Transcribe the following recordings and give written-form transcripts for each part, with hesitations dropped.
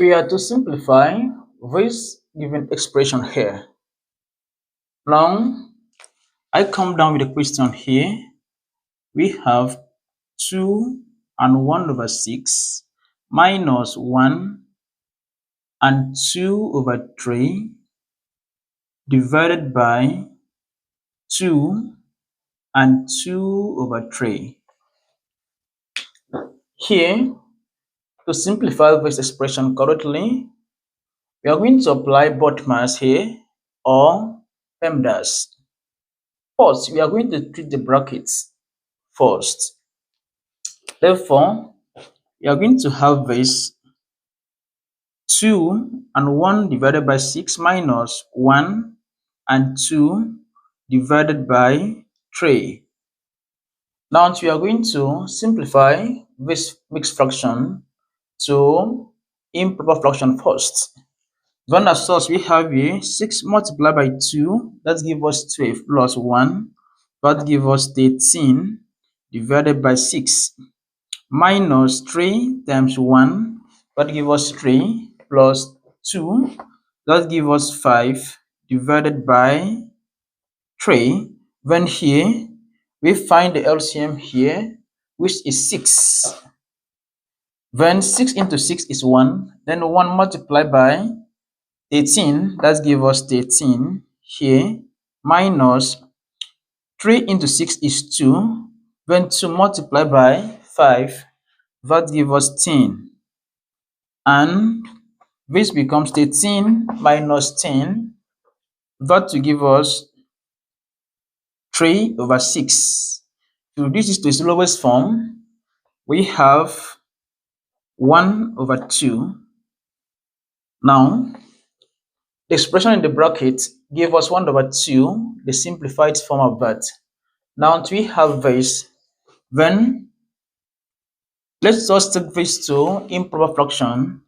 We are to simplify this given expression here. Now, I come down with a question here. We have 2 and 1 over 6 minus 1 and 2 over 3 divided by 2 and 2 over 3. Here, to simplify this expression correctly, we are going to apply BODMAS here or PEMDAS. First, we are going to treat the brackets first. Therefore, we are going to have this 2 and 1 divided by 6 minus 1 and 2 divided by 3. Now we are going to simplify this mixed fraction to improper fraction first. Then as source we have here 6 multiplied by 2, that gives us 12 plus 1, that gives us 13 divided by 6 minus 3 times 1, that gives us 3 plus 2, that gives us 5 divided by 3. Then here we find the LCM here, which is 6. Then 6 into 6 is 1. Then 1 multiplied by 18, that gives us 13 here, minus 3 into 6 is 2. Then 2 multiplied by 5, that gives us 10. And this becomes 13 minus 10, that to give us 3 over 6. To reduce this to its lowest form, we have 1 over 2. Now, the expression in the bracket gave us 1 over 2, the simplified form of that. Now, we have this. Then, let's just take this to improper fraction.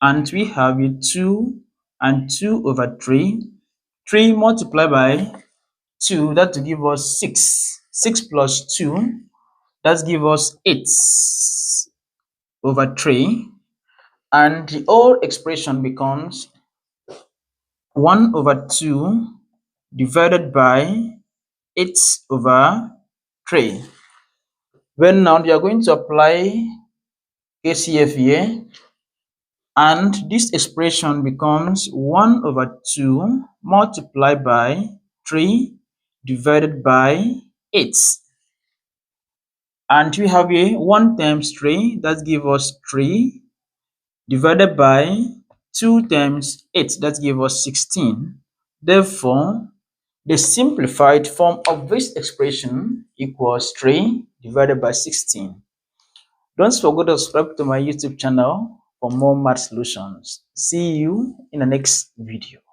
And we have it 2 and 2 over 3. 3 multiplied by 2, that to give us 6. 6 plus 2, that gives us 8 over 3. And the whole expression becomes 1 over 2 divided by 8 over 3. Well, now we are going to apply KCF here, and this expression becomes 1 over 2 multiplied by 3 divided by 8. And we have here 1 times 3, that gives us 3, divided by 2 times 8, that gives us 16. Therefore, the simplified form of this expression equals 3 divided by 16. Don't forget to subscribe to my YouTube channel for more math solutions. See you in the next video.